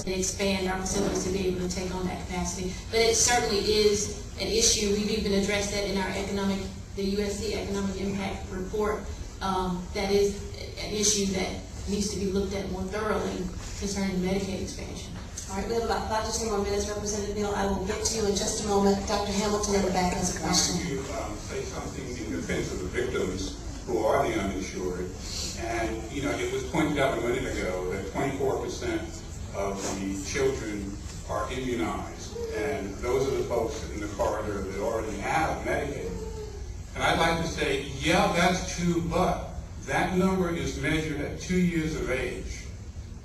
and expand our facilities to be able to take on that capacity. But it certainly is an issue. We've even addressed that in our the USC Economic Impact Report. That is an issue that needs to be looked at more thoroughly concerning Medicaid expansion. All right, we have about 5 to 10 more minutes. Representative Neal, I will get to you in just a moment. Dr. Hamilton in the back has a question. I want to say something in defense of the victims who are the uninsured. And, you know, it was pointed out a minute ago that 24% of the children are immunized. And those are the folks in the corridor that already have Medicaid. And I'd like to say, yeah, that's true, but that number is measured at 2 years of age.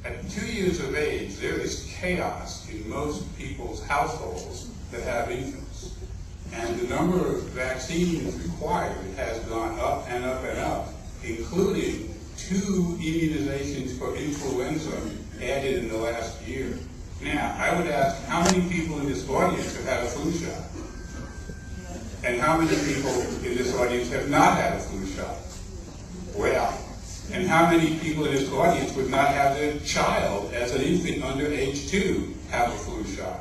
At 2 years of age, there is chaos in most people's households that have infants. And the number of vaccines required has gone up and up and up, including 2 immunizations for influenza added in the last year. Now, I would ask, how many people in this audience have had a flu shot? And how many people in this audience have not had a flu shot? Well, and how many people in this audience would not have their child as an infant under age 2 have a flu shot?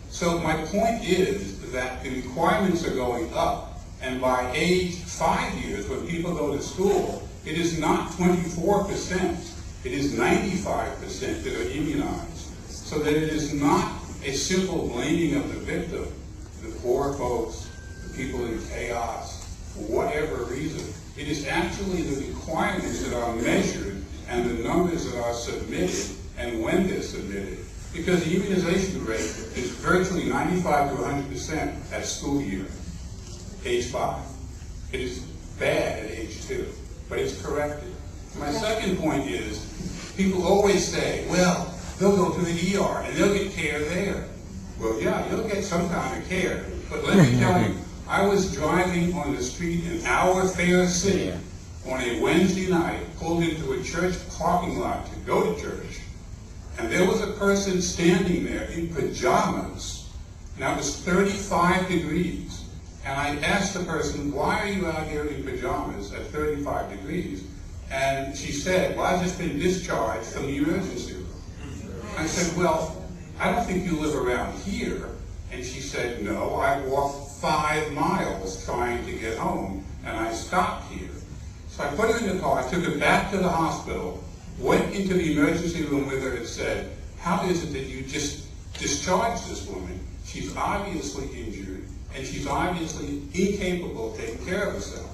So my point is that the requirements are going up, and by age 5 years, when people go to school, it is not 24%, it is 95% that are immunized. So that it is not a simple blaming of the victim, the poor folks, the people in chaos, for whatever reason. It is actually the requirements that are measured and the numbers that are submitted and when they're submitted. Because the immunization rate is virtually 95 to 100% at school year, age 5. It is bad at age 2, but it's corrected. My second point is, people always say, well, they'll go to the ER and they'll get care there. Well, yeah, you'll get some kind of care, but let me tell you, I was driving on the street in our fair city on a Wednesday night, pulled into a church parking lot to go to church, and there was a person standing there in pajamas. Now it was 35 degrees, and I asked the person, why are you out here in pajamas at 35 degrees? And she said, well, I've just been discharged from the emergency room. I said, well, I don't think you live around here. And she said, no, I walked 5 miles trying to get home, and I stopped here. So I put her in the car, took her back to the hospital, went into the emergency room with her and said, how is it that you just discharged this woman? She's obviously injured, and she's obviously incapable of taking care of herself.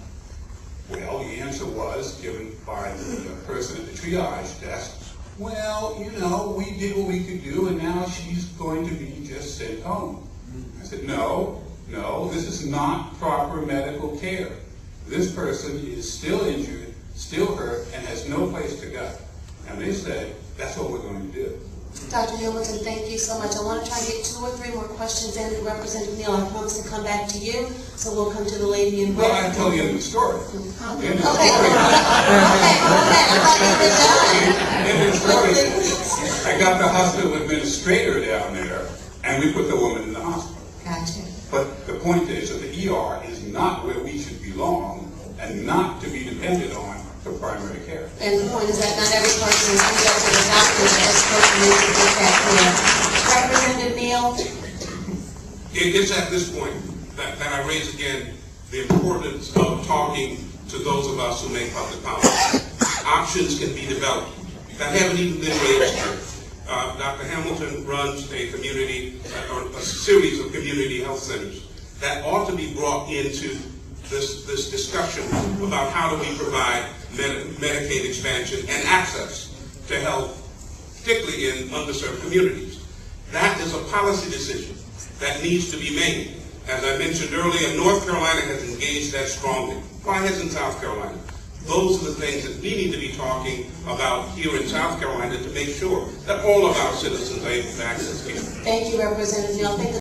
Well, the answer was, given by the person at the triage desk, well, you know, we did what we could do, and now she's going to be just sent home. I said, no, this is not proper medical care. This person is still injured, still hurt, and has no place to go. And they said, that's what we're going to do. Dr. Hamilton, thank you so much. I want to try to get 2 or 3 more questions in. Representative Neal, I promise to come back to you, so we'll come to the lady in red. Well, I told you the story. Okay. In the story, I got the hospital administrator down there, and we put the woman in the hospital. Gotcha. But the point is that the ER is not where we should belong, and not to be depended on for primary care. And the point is that not every person is able to the doctor as person needs to get that care. Representative Neal? It's at this point that I raise again the importance of talking to those of us who make public policy. Options can be developed that haven't even been raised here. Dr. Hamilton runs a community, or a series of community health centers that ought to be brought into this discussion about how do we provide Medicaid expansion and access to health, particularly in underserved communities. That is a policy decision that needs to be made. As I mentioned earlier, North Carolina has engaged that strongly. Why hasn't South Carolina? Those are the things that we need to be talking about here in South Carolina to make sure that all of our citizens are able to access care. Thank you, Representative Neal.